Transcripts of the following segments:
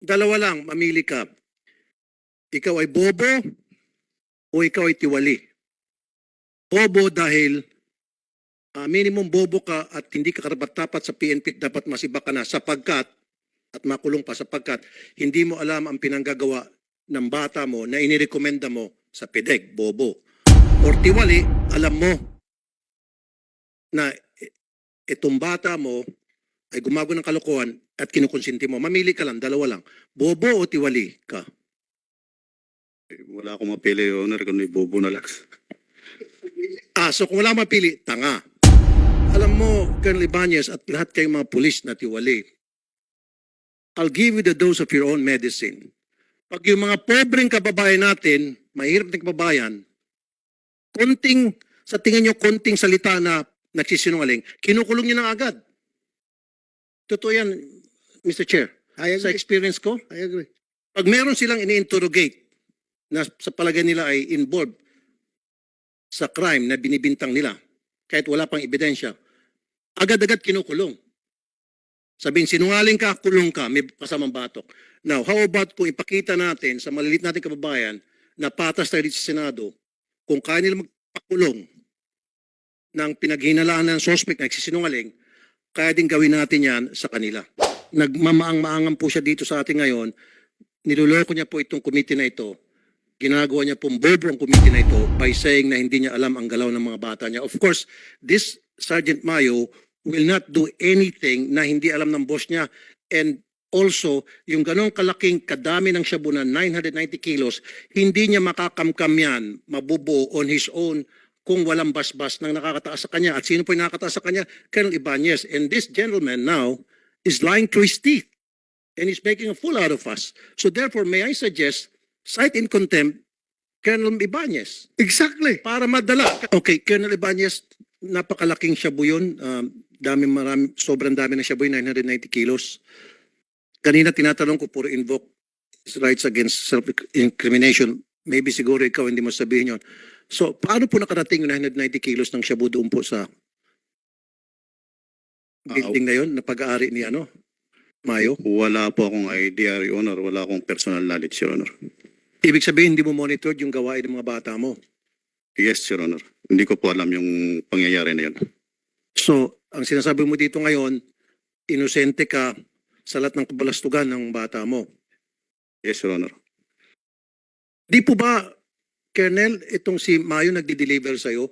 Dalawa lang, mamili ka. Ikaw ay bobo o ikaw ay tiwali. Bobo dahil minimum bobo ka at hindi ka karapat-dapat sa PNP, dapat masiba ka na sapagkat at makulong pa sapagkat hindi mo alam ang pinanggagawa ng bata mo na inirekomenda mo sa PDEG, bobo. Or tiwali, alam mo na itong bata mo ay gumagawa ng kalokohan at kinukonsinti mo. Mamili ka lang, dalawa lang. Bobo o tiwali ka? Wala akong mapili, Your Honor, kundi bobo na lang. So kung wala mapili, tanga. Alam mo, Colonel Ibanez at lahat kayong mga pulis na tiwali, I'll give you the dose of your own medicine. Pag yung mga pobreng kababayan natin, mahirap na kababayan, sa tingin nyo, konting salita na nagsisinungaling, kinukulong nyo na agad. Totoo yan, Mr. Chair. Sa experience ko, I agree. pag meron silang ini-interrogate na sa palagay nila ay involved sa crime na binibintang nila, kahit wala pang ebidensya, agad-agad kinukulong. Sabihin, sinungaling ka, kulong ka, may kasamang batok. Now, how about kung ipakita natin sa malilit nating kababayan na patas tayo dito sa Senado, kung kaya nila magpakulong ng pinaghinalaan ng suspect na nagsisinungaling, kaya din gawin natin yan sa kanila. Nagmamaang-maangan po siya dito sa atin ngayon, niloloko niya po itong committee na ito, ginagawa niya pong bobo ang committee na ito by saying na hindi niya alam ang galaw ng mga bata niya. Of course, this Sergeant Mayo will not do anything na hindi alam ng boss niya. And also, yung ganong kalaking kadami ng shabu na 990 kilos, hindi niya makakamkam yan, mabubuo on his own kung walang basbas nang nakakataas sa kanya. At sino po yung nakakataas sa kanya? Colonel Ibanez. And this gentleman now is lying through his teeth and he's making a fool out of us. So therefore, may I suggest, cite in contempt, Colonel Ibanez. Exactly. Para madala. Okay, Colonel Ibanez, napakalaking shabu yun. Sobrang dami ng shabu yun, 990 kilos. Kanina tinatanong ko, puro invoke rights against self-incrimination. Maybe siguro ikaw hindi mo sabihin yun. So, paano po nakarating yung 990 kilos ng shabu doon po sa building na yun, na pag-aari ni Mayo? Wala po akong idea, Your Honor. Wala akong personal knowledge, Your Honor. Ibig sabihin, hindi mo monitored yung gawain ng mga bata mo. Yes, Your Honor. Hindi ko po alam yung pangyayari na yun. So, ang sinasabi mo dito ngayon, inosente ka sa lahat ng kabalastugan ng bata mo. Yes, Your Honor. Di po ba, Colonel, itong si Mayo nagdi-deliver sa'yo?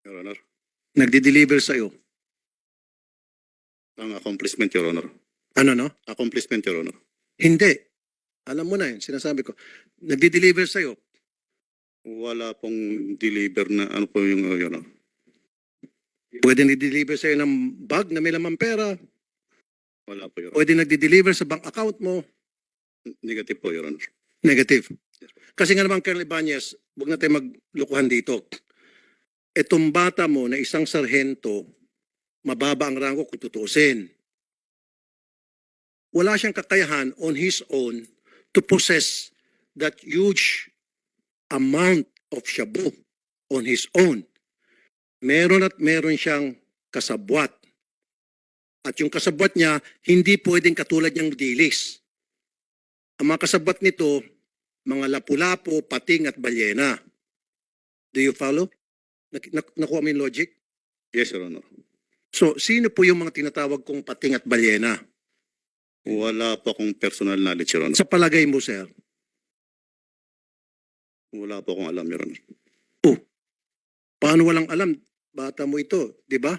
Your Honor. Nagdi-deliver sa'yo? Ang accomplishment, Your Honor. Ano, no? Accomplishment, Your Honor. Hindi. Alam mo na yun, sinasabi ko. Nagdi-deliver sa'yo. Wala pong deliver na ano po yung, Your Honor. Pwede nagdi-deliver sa'yo ng bag na may lamang pera. Wala po, Your Honor. Pwede nagdi-deliver sa bank account mo. Negative po, Your Honor. Negative. Kasi nga naman, Colonel Ibanez, huwag na tayo maglukuhan dito. Itong bata mo na isang sarhento, mababa ang rango kung tutuusin. Wala siyang kakayahan on his own to possess that huge amount of shabu on his own. Meron at meron siyang kasabwat. At yung kasabwat niya, hindi pwedeng katulad niyang dilis. Ang mga kasabwat nito, mga lapu-lapu, pating at balyena. Do you follow? Nakuha mo yung logic? Yes, Your Honor. So, sino po yung mga tinatawag kong pating at balyena? Wala po akong personal knowledge, Your Honor. Sa palagay mo, sir? Wala po akong alam, Your Honor. Paano walang alam? Bata mo ito, di ba?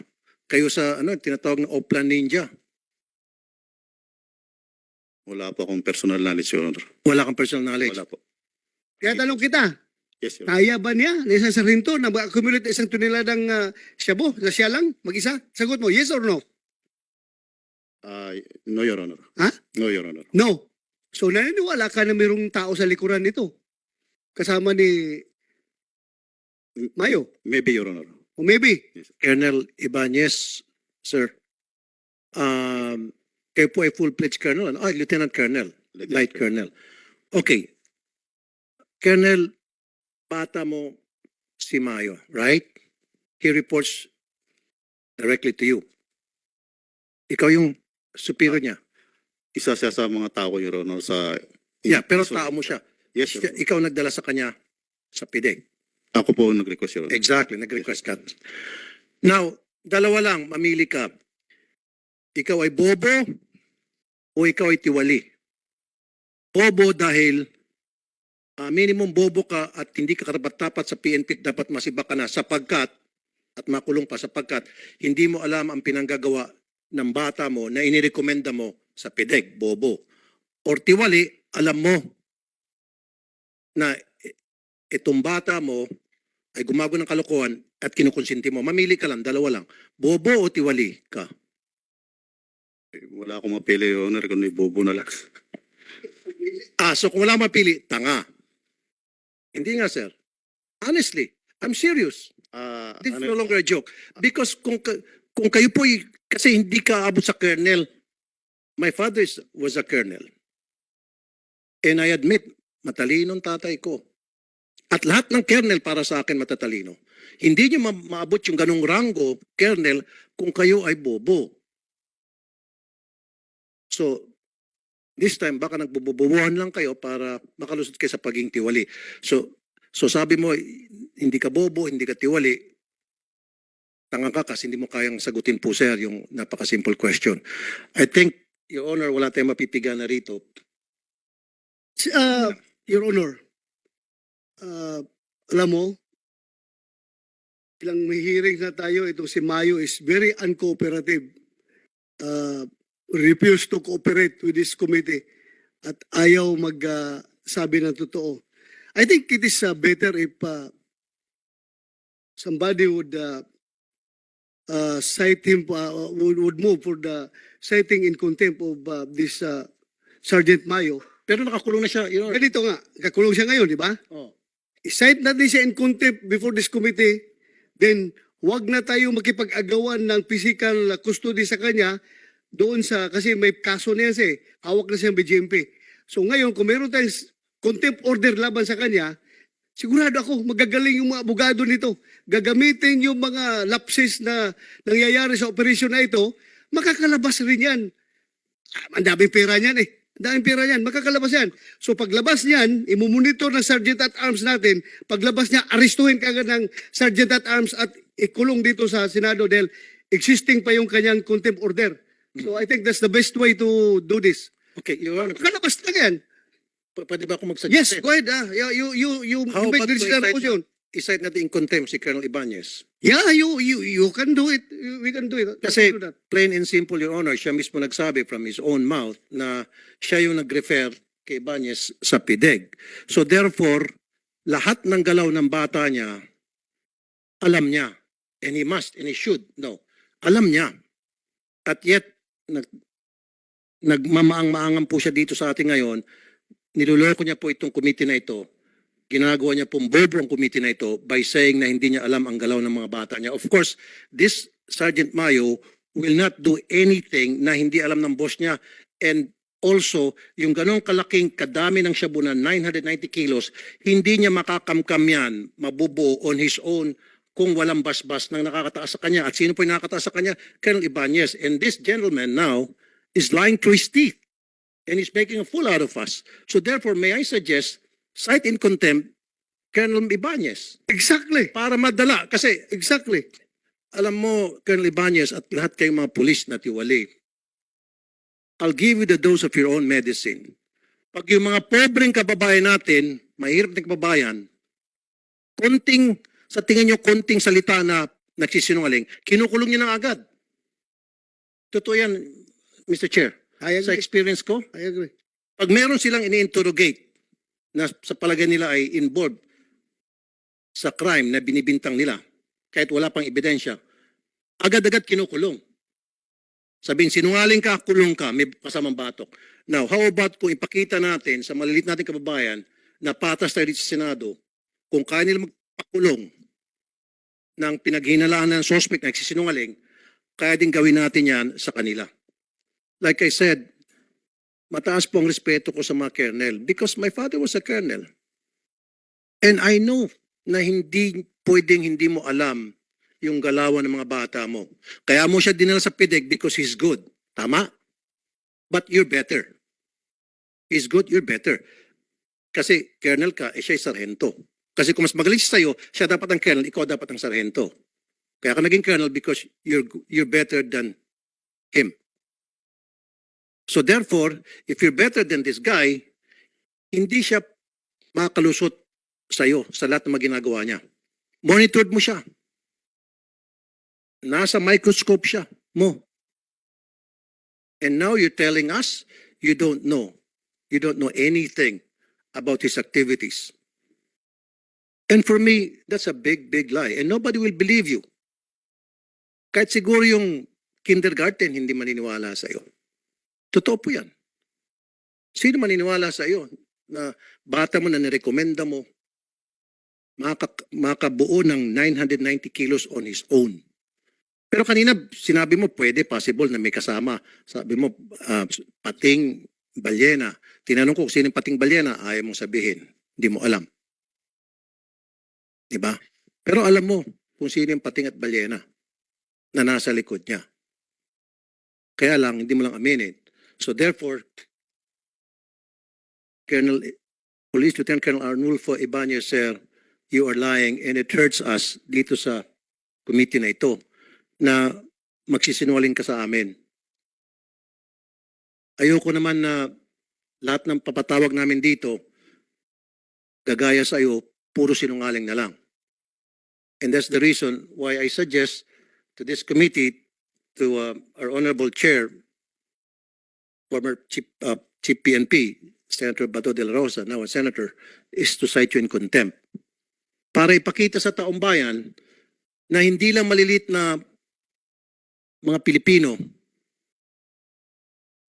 Kayo sa tinatawag na Oplan Ninja. Wala po akong personal knowledge, Your Honor. Wala kang personal knowledge. Wala po. Kaya tanong kita, Yes, Your Honor. kaya ba niya na isang sarhinto na mag-accumulate isang tuneladang shabu sa siya lang, mag-isa? Sagot mo, yes or no? No, Your Honor. Ha? No, Your Honor. No. So naniniwala ka na mayroong tao sa likuran nito? Kasama ni Mayo? Maybe, Your Honor. O maybe? Colonel Ibanez, sir. Kayo po ay full-fledged colonel. Lieutenant Colonel. Light Colonel. Okay. Colonel, bata mo si Mayo, right? He reports directly to you. Ikaw yung superior niya. Isa siya sa mga tao, Your Honor, sa... Yeah, pero tao mo siya. Yes, Your Honor. Ikaw nagdala sa kanya sa PIDEG. Ako po ang nag-request, Your Honor. Exactly, nag-request ka. Now, dalawa lang, mamili ka. Ikaw ay bobo o ikaw ay tiwali. Bobo dahil minimum bobo ka at hindi ka karapat-dapat sa PNP, dapat masiba ka na sapagkat at makulong pa sapagkat hindi mo alam ang pinanggagawa ng bata mo na inirekomenda mo sa PIDEG, bobo. Or tiwali, alam mo na itong bata mo ay gumagawa ng kalokohan at kinukonsinti mo. Mamili ka lang, dalawa lang. Bobo o tiwali ka? Wala akong mapili, Your Honor, kundi bobo na lang. So kung wala mapili, tanga. Hindi nga, sir. Honestly, I'm serious. This is no longer a joke. Because kung kayo po, kasi hindi ka abot sa colonel. My father was a colonel. And I admit, matalinong tatay ko. At lahat ng colonel para sa akin matatalino. Hindi niyo maabot yung ganong rango, colonel, kung kayo ay bobo. So, this time, baka nagbububuhan lang kayo para makalusot kayo sa pagiging tiwali. So sabi mo, hindi ka bobo, hindi ka tiwali, tanga ka kasi hindi mo kayang sagutin po, sir, yung napaka-simple question. I think, Your Honor, wala tayong mapipigan na rito. Your Honor, alam mo, ilang may hearings na tayo, itong si Mayo is very uncooperative. Refuse to cooperate with this committee at ayaw magsabi ng totoo. I think it is better if somebody would cite him, would move for the citing in contempt of this Sergeant Mayo. Pero nakakulong na siya, Your Honor. Ganito nga, kakulong siya ngayon, di ba? Oh. I-cite natin siya in contempt before this committee, then wag na tayo makipag-agawan ng physical custody sa kanya doon sa, kasi may kaso niya siya, hawak na siya ng BJMP. So ngayon, kung meron tayong contempt order laban sa kanya, sigurado ako, magagaling yung mga abogado nito. Gagamitin yung mga lapses na nangyayari sa operasyon na ito, makakalabas rin yan. Ang daming pera niyan eh. Ang daming pera niyan, makakalabas yan. So paglabas niyan, imumonitor ng Sergeant at Arms natin, paglabas niya, arestuhin kagad ng Sergeant at Arms at ikulong dito sa Senado dahil existing pa yung kanyang contempt order. So I think that's the best way to do this. Okay, Your Honor, Kalabas na yan. pwede ba ako Yes, mag-suggest? go ahead. You How make about this motion. i-cite natin in contempt si Colonel Ibanez? Yeah, you can do it. We can do it. Kasi We can do that. plain and simple, Your Honor, siya mismo nagsabi from his own mouth na siya yung nag-refer kay Ibanez sa PIDEG. So therefore, lahat ng galaw ng bata niya, alam niya. And he must, and he should know. Alam niya. At yet, nagmamaang-maangan po siya dito sa atin ngayon, niloloko niya po itong committee na ito, ginagawa niya pong bobo ang committee na ito by saying na hindi niya alam ang galaw ng mga bata niya. Of course, this Sergeant Mayo will not do anything na hindi alam ng boss niya. And also, yung ganong kalaking kadami ng shabu na 990 kilos, hindi niya makakamkam yan, mabubuo on his own kung walang basbas ng nakakataas sa kanya. At sino po yung nakakataas sa kanya? Colonel Ibanez. And this gentleman now is lying through his teeth and he's making a fool out of us. So therefore, may I suggest, cite in contempt Colonel Ibanez Exactly. para madala. Kasi Exactly. alam mo, Colonel Ibanez at lahat kayong mga pulis na tiwali, I'll give you the dose of your own medicine. Pag yung mga pobreng kababayan natin, mahirap na kababayan, sa tingin nyo, konting salita na nagsisinungaling, kinukulong nyo na agad. Totoo yan, Mr. Chair. I Sa agree. experience ko, I agree. pag meron silang ini-interrogate na sa palagay nila ay involved sa crime na binibintang nila, kahit wala pang ebidensya, agad-agad kinukulong. Sabihin, sinungaling ka, kulong ka, may kasamang batok. Now, how about kung ipakita natin sa malilit nating kababayan na patas tayo dito sa Senado, kung kaya nila magpakulong ng pinaghinalaan ng suspect na nagsisinungaling, kaya din gawin natin yan sa kanila. Like I said, mataas po ang respeto ko sa mga colonel because my father was a colonel. And I know na hindi pwedeng hindi mo alam yung galawan ng mga bata mo. Kaya mo siya dinala sa PIDEG because he's good. Tama? But you're better. He's good, you're better. Kasi colonel ka, siya'y sarhento. Kasi kung mas magaling siya sa'yo, siya dapat ang colonel, ikaw dapat ang sarhento. Kaya ka naging colonel because you're better than him. So therefore, if you're better than this guy, hindi siya makakalusot sa'yo sa lahat ng mga ginagawa niya. Monitored mo siya. Nasa microscope siya mo. And now you're telling us you don't know. You don't know anything about his activities. And for me, that's a big, big lie. And nobody will believe you. Kahit siguro yung kindergarten, hindi maniniwala sa iyo. Totoo po yan. Sino maniniwala sa iyo na bata mo na nirekomenda mo makabuo ng 990 kilos on his own? Pero kanina, sinabi mo, pwede, possible na may kasama. Sabi mo, pating balyena. Tinanong ko kung sino yung pating balyena, ayaw mong sabihin. Hindi mo alam. Diba? Pero alam mo kung sino yung pating at balyena na nasa likod niya. Kaya lang, hindi mo lang aminin. So therefore, Police Lieutenant Colonel Arnulfo Ibanez, sir, you are lying and it hurts us dito sa committee na ito na magsisinungaling ka sa amin. Ayoko naman na lahat ng papatawag namin dito, gagaya sa iyo, puro sinungaling na lang. And that's the reason why I suggest to this committee, to our Honorable Chair, former Chief PNP, Senator Bato de la Rosa, now a Senator, is to cite you in contempt. Para ipakita sa taong bayan na hindi lang malilit na mga Pilipino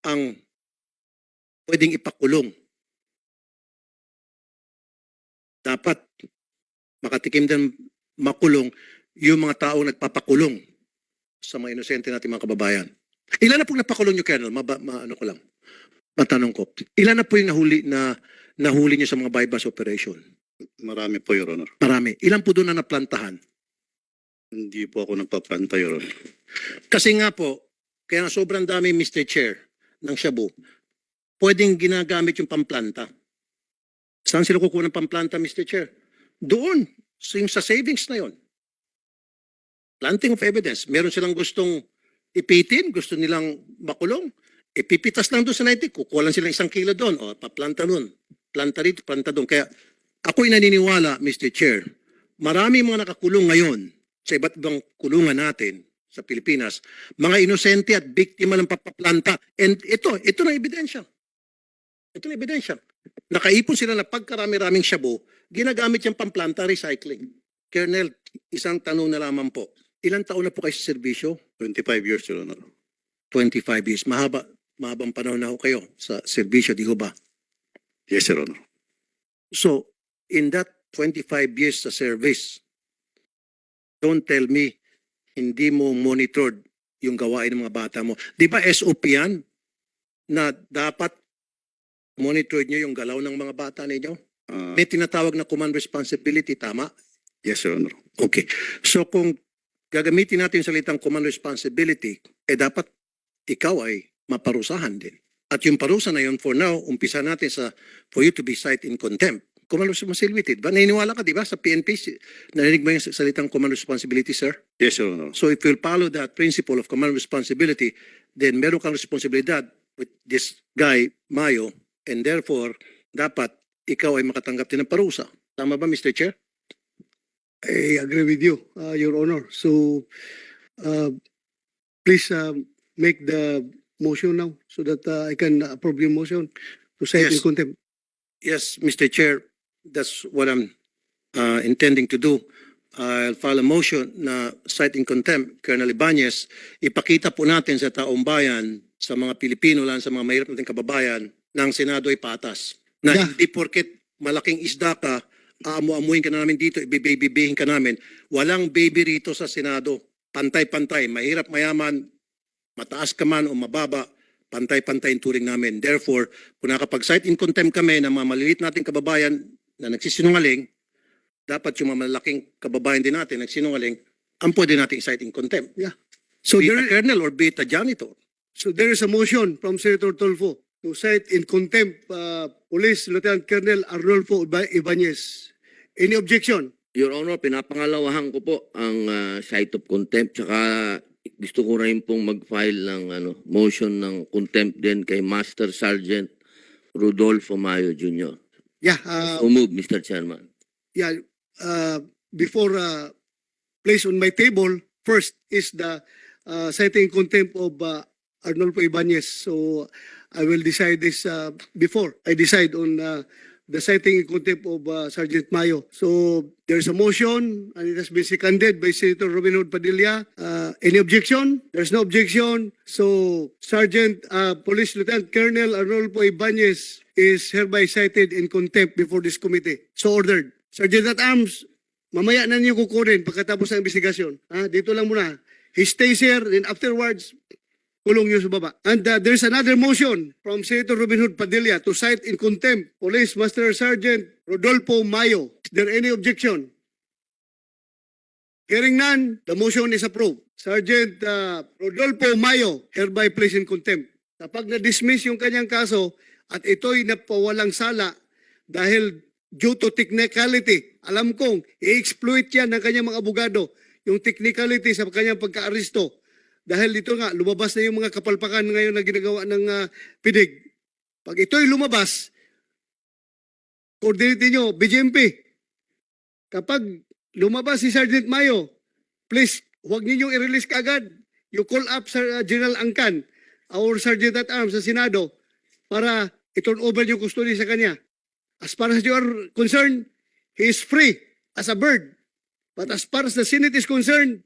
ang pwedeng ipakulong. Dapat makatikim din makulong yung mga taong nagpapakulong sa mga inosente natin mga kababayan. Ilan na pong napakulong nyo, Colonel? Ano ko lang. Matanong ko. Ilan na po yung nahuli nyo sa mga bypass operation? Marami po, Your Honor. Marami. Ilan po doon na naplantahan? Hindi po ako nagpaplanta, Your Honor. Kasi nga po, kaya nga sobrang dami, Mr. Chair, ng Shabu, pwedeng ginagamit yung pamplanta. Saan sila kukuha ng pamplanta, Mr. Chair? Doon, yung sa savings na yon. Planting of evidence. Meron silang gustong ipitin, gusto nilang makulong. Ipipitas lang doon sa 90, kukuha lang silang 1 kilo doon, o paplanta doon. Planta rito, planta doon. Kaya ako'y naniniwala, Mr. Chair, marami mga nakakulong ngayon sa iba't ibang kulungan natin sa Pilipinas, mga inosente at biktima ng papaplanta. And ito na ebidensya. Ito na ebidensya. Nakaipon sila na pagkarami-raming shabu, ginagamit yung pamplanta, recycling. Colonel, isang tanong na lamang po. Ilang taon na po kayo sa serbisyo? 25 years, Your Honor. 25 years. Mahabang panahon na ho kayo sa serbisyo, di ho ba? Yes, Your Honor. So, in that 25 years sa service, don't tell me hindi mo monitored yung gawain ng mga bata mo. Di ba SOP yan na dapat monitor nyo yung galaw ng mga bata ninyo? May tinatawag na command responsibility, tama? Yes, Your Honor. Okay. So kung gagamitin natin yung salitang command responsibility, dapat ikaw ay maparusahan din. At yung parusa na yun, for now, umpisa natin for you to be cited in contempt. Command responsibility. Ba? Naniniwala ka, di ba? Sa PNP, narinig mo yung salitang command responsibility, sir? Yes, Your Honor. So if you'll follow that principle of command responsibility, then meron kang responsibilidad with this guy, Mayo, and therefore, dapat ikaw ay makatanggap din ng parusa. Tama ba, Mr. Chair? I agree with you, Your Honor. So, please make the motion now so that I can approve your motion to cite in Yes. contempt. Yes, Mr. Chair, that's what I'm intending to do. I'll file a motion na cite in contempt, Colonel Ibanez. Ipakita po natin sa taong bayan, sa mga Pilipino lang, sa mga mahirap nating kababayan, na ang Senado ay patas. Na Yeah. hindi porket malaking isda ka, aamu-amuin ka na namin dito, ibibibihin ka namin. Walang baby rito sa Senado. Pantay-pantay, mahirap, mayaman, mataas ka man o mababa, pantay-pantay yung turing namin. Therefore, kung nakapag-cite in contempt kami ng mga maliliit nating kababayan na nagsisinungaling, dapat yung mga malalaking kababayan din natin nagsinungaling, ang pwede natin i-cite in contempt. Yeah. So Be it there, a colonel or be it a janitor. So there is a motion from Senator Tolfo to cite in contempt Police Lieutenant Colonel Arnolfo Ibanez. Any objection? Your Honor, pinapangalawahan ko po ang cite of contempt. Tsaka gusto ko rin pong mag-file ng motion ng contempt din kay Master Sergeant Rodolfo Mayo Jr. Yeah, So move, Mr. Chairman. yeah. Before placed on my table, first is the citing contempt of Arnolfo Ibanez. So I will decide this before I decide on the citing in contempt of Sergeant Mayo. So there's a motion and it has been seconded by Senator Robin Hood Padilla. Any objection? There's no objection. So Sergeant Police Lieutenant Colonel Arnolfo Ibanez is hereby cited in contempt before this committee. So ordered. Sergeant at Arms, mamaya na niyo kukunin pagkatapos ng investigasyon. Dito lang muna. He stays here, then afterwards, kulong niyo sa baba. And there's another motion from Senator Robin Hood Padilla to cite in contempt Police Master Sergeant Rodolfo Mayo. Is there any objection? Hearing none, the motion is approved. Sergeant Rodolfo Mayo hereby placed in contempt. Kapag na-dismiss yung kanyang kaso at ito'y napawalang sala dahil due to technicality, alam kong i-exploit yan ng kanyang mga abogado, yung technicality sa kanyang pagka-aristo. Dahil dito nga, lumabas na yung mga kapalpakan ngayon na ginagawa ng PIDIG. Pag ito'y lumabas, coordinate nyo, BGMP. Kapag lumabas si Sergeant Mayo, please, huwag ninyong i-release kaagad. You call up General Angkan, our Sergeant at Arms sa Senado, para i-turn over yung custody sa kanya. As far as you are concerned, he is free as a bird. But as far as the Senate is concerned,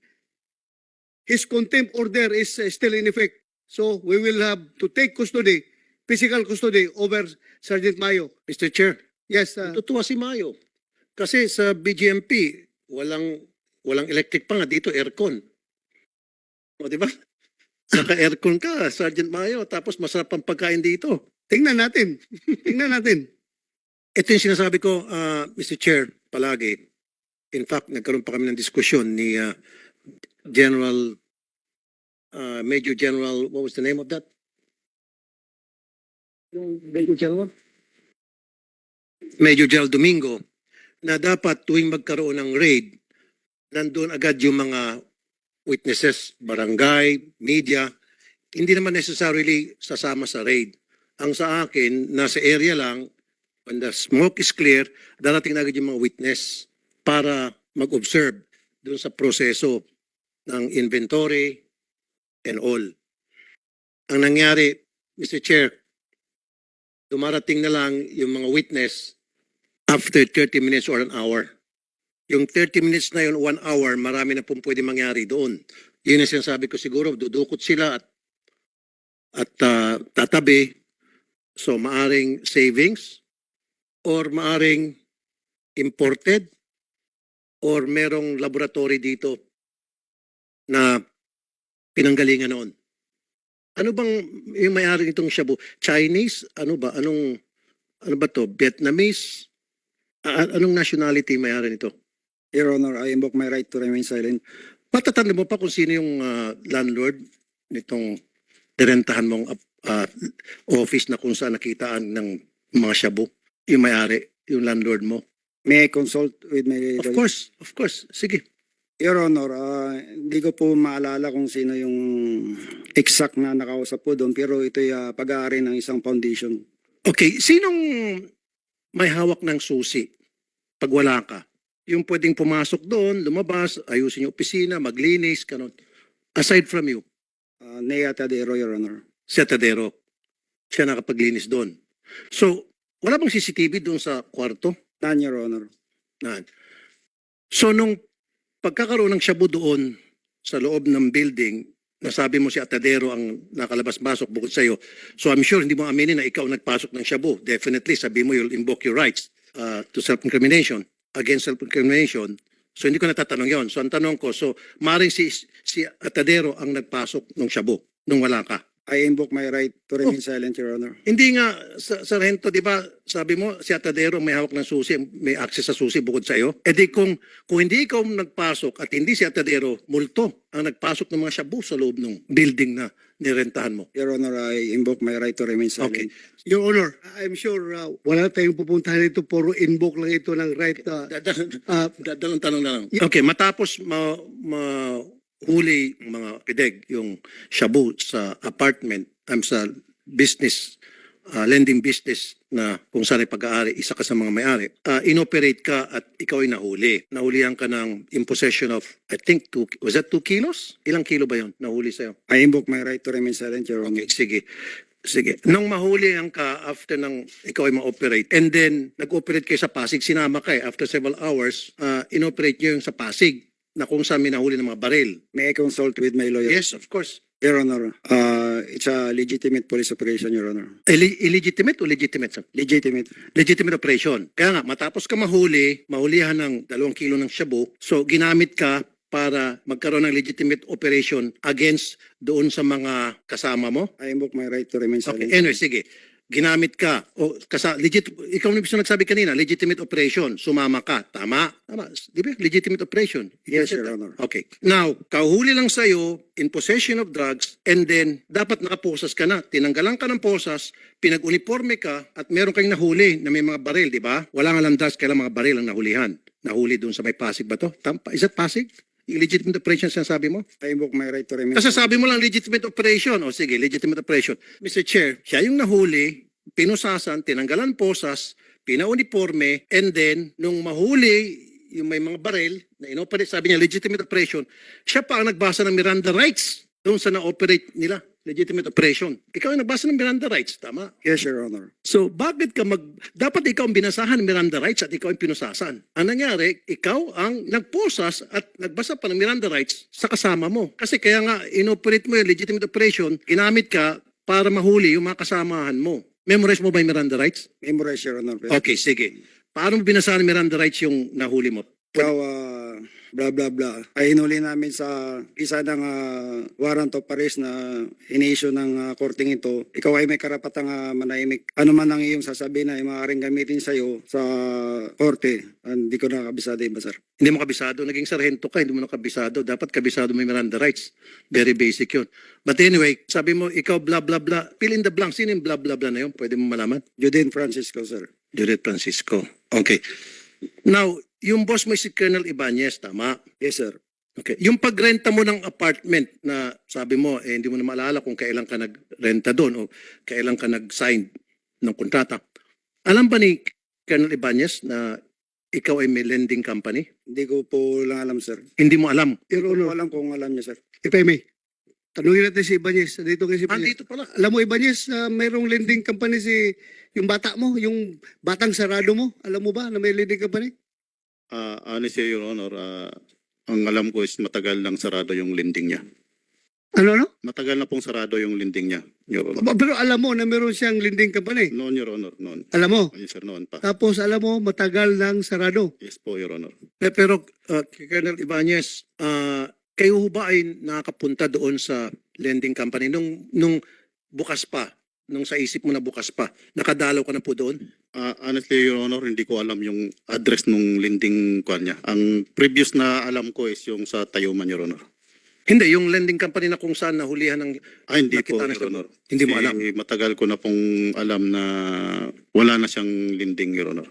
his contempt order is still in effect. So we will have to take custody, physical custody over Sergeant Mayo. Mr. Chair, Yes, tutuwa si Mayo. Kasi sa BGMP, walang electric pa nga dito, aircon. O, di ba? Naka-aircon ka, Sergeant Mayo, tapos masarap ang pagkain dito. tingnan natin. Tingnan natin. Ito yung sinasabi ko, Mr. Chair, palagi. In fact, nagkaroon pa kami ng diskusyon ni Major General, what was the name of that? Major General? Major General Domingo, na dapat tuwing magkaroon ng raid, nandun agad yung mga witnesses, barangay, media, hindi naman necessarily sasama sa raid. Ang sa akin, nasa area lang, when the smoke is clear, darating na agad yung mga witness para mag-observe dun sa proseso ng inventory and all. Ang nangyari, Mr. Chair, dumarating na lang yung mga witness after 30 minutes or an hour. Yung 30 minutes na yun, 1 hour, marami na pong pwede mangyari doon. Yun ang sinasabi ko siguro, dudukot sila at tatabi. So, maaring savings or maaring imported or merong laboratory dito na pinanggalingan noon. Ano bang yung may-ari nitong shabu? Chinese? Ano ba? Ano ba to? Vietnamese? Anong nationality may-ari nito? Your Honor, I invoke my right to remain silent. Patatanda mo pa kung sino yung landlord nitong direntahan mong office na kung saan nakitaan ng mga shabu? Yung may-ari, yung landlord mo? May I consult with my Of lawyer? course. Sige. Your Honor, hindi ko po maalala kung sino yung exact na nakausap po doon, pero ito'y pag-aari ng isang foundation. Okay, sinong may hawak ng susi pag wala ka? Yung pwedeng pumasok doon, lumabas, ayusin yung opisina, maglinis, kanon. Aside from you, Nea Tadero, Your Honor. si Atadero, siya nakapaglinis doon. So, wala bang CCTV doon sa kwarto? None, Your Honor. Nan. So, nung pagkakaroon ng shabu doon sa loob ng building, nasabi mo si Atadero ang nakalabas-masok bukod sa iyo. So, I'm sure hindi mo aminin na ikaw nagpasok ng shabu. Definitely, sabi mo you'll invoke your rights to self-incrimination, against self-incrimination. So, hindi ko natatanong yon. So, ang tanong ko, so, maaaring si Atadero ang nagpasok ng shabu nung wala ka. I invoke my right to remain silent, Your Honor. Hindi nga, Sargento, di ba, sabi mo, si Atadero may hawak ng susi, may access sa susi bukod sa iyo. E di kung hindi ikaw nagpasok at hindi si Atadero, multo ang nagpasok ng mga shabu sa loob ng building na nirentahan mo? Your Honor, I invoke my right to remain silent. Okay. Your Honor, I'm sure wala tayong pupuntahan ito, puro invoke lang ito ng right. Dalawang tanong na lang. Okay, matapos mahuli mga pideg, yung shabu sa apartment, sa business, lending business na kung saan ay pag-aari, isa ka sa mga may-ari, inoperate ka at ikaw ay nahuli. Nahulihan ka ng impossession of, I think, was that 2 kilos? Ilang kilo ba yun nahuli sa'yo? I invoke my right to remain silent, Your Honor. Okay, sige. Sige. Nung mahuli yan ka after ng ikaw ay ma-operate and then nag-operate kayo sa Pasig, sinama ka after several hours, inoperate nyo yung sa Pasig na kung saan may nahuli ng mga baril. May I consult with my lawyer? Yes, of course. Your Honor, it's a legitimate police operation, Your Honor. Illegitimate o legitimate? Sir? Legitimate. Legitimate operation. Kaya nga, matapos ka mahulihan ng 2 kilo ng shabu, so ginamit ka para magkaroon ng legitimate operation against doon sa mga kasama mo? I invoke my right to remain Okay, silent. anyway, sige. Ginamit ka. O, ikaw na gusto nagsabi kanina, legitimate operation. Sumama ka. Tama? Tama. Di ba? Legitimate operation. Yes, Is it Your that? Honor. Okay. Now, kahuli lang sa'yo, in possession of drugs, and then, dapat nakaposas ka na. Tinanggalan ka ng posas, pinag-uniforme ka, at meron kang nahuli na may mga baril, di ba? Wala nga lang drugs, kailang mga baril ang nahulihan. Nahuli doon sa may Pasig ba to? Is that Pasig? Yung legitimate operation sinasabi mo? I invoke my right to remain Kasi sabi mo lang legitimate operation. O sige, legitimate operation. Mr. Chair, siya yung nahuli, pinusasan, tinanggalan posas, pinauniforme, and then, nung mahuli, yung may mga baril, na inoperate, sabi niya, legitimate operation, siya pa ang nagbasa ng Miranda rights doon sa na-operate nila. Legitimate operation. Ikaw ang nagbasa ng Miranda rights, tama? Yes, Your Honor. So, bakit ka dapat ikaw ang binasahan ng Miranda rights at ikaw ang pinusasan? Ang nangyari, ikaw ang nagposas at nagbasa pa ng Miranda rights sa kasama mo. Kasi kaya nga, inoperate mo yung legitimate operation, ginamit ka para mahuli yung mga kasamahan mo. Memorize mo ba yung Miranda rights? Memorize, Your Honor. Okay, sige. Paano mo binasahan ng Miranda rights yung nahuli mo? Ikaw, blah, blah, blah. Ay hinuli namin sa isa ng warrant of arrest na ini-issue ng korting ito. Ikaw ay may karapatang manahimik. Ano man ang iyong sasabihin na maaaring gamitin sa'yo sa korte. Hindi ko nakakabisado ba, sir? Hindi mo kabisado. Naging sarhento ka, hindi mo nakabisado. Dapat kabisado mo yung Miranda rights. Very basic yun. But anyway, sabi mo, ikaw blah, blah, blah. Fill in the blank. Sino yung blah, blah, blah na yun? Pwede mo malaman? Judin Francisco, sir. Judith Francisco. Okay. Now, yung boss mo si Colonel Ibanez, tama? Yes, sir. Okay. Yung pagrenta mo ng apartment na sabi mo, hindi mo na maalala kung kailan ka nagrenta doon o kailan ka nag-sign ng kontrata. Alam ba ni Colonel Ibanez na ikaw ay may lending company? Hindi ko po lang alam, sir. Hindi mo alam. Your Hindi ko Honor, alam kung alam niya, sir. if I may, tanungin natin si Ibanez. Dito kasi Andito pala. Alam mo, Ibanez, mayroong lending company yung bata mo, yung batang sarado mo. Alam mo ba na may lending company? Honestly, Your Honor, ang alam ko is matagal nang sarado yung lending niya. Ano? Matagal na pong sarado yung lending niya, Your Honor. Pero alam mo na meron siyang lending company. Noon, Your Honor, noon. Alam mo. Yes, sir, noon pa. Tapos alam mo, matagal nang sarado. Yes po, Your Honor. Pero Colonel Ibanez, kayo ho ba ay nakakapunta doon sa lending company nung bukas pa? Nung sa isip mo na bukas pa? Nakadalaw ka na po doon? Honestly, Your Honor, hindi ko alam yung address nung lending kwan niya. Ang previous na alam ko is yung sa Tayuman, Your Honor. Hindi, yung lending company na kung saan nahulihan ng Hindi po, nakita na Your Honor. Hindi mo Kasi alam. Matagal ko na pong alam na wala na siyang lending, Your Honor.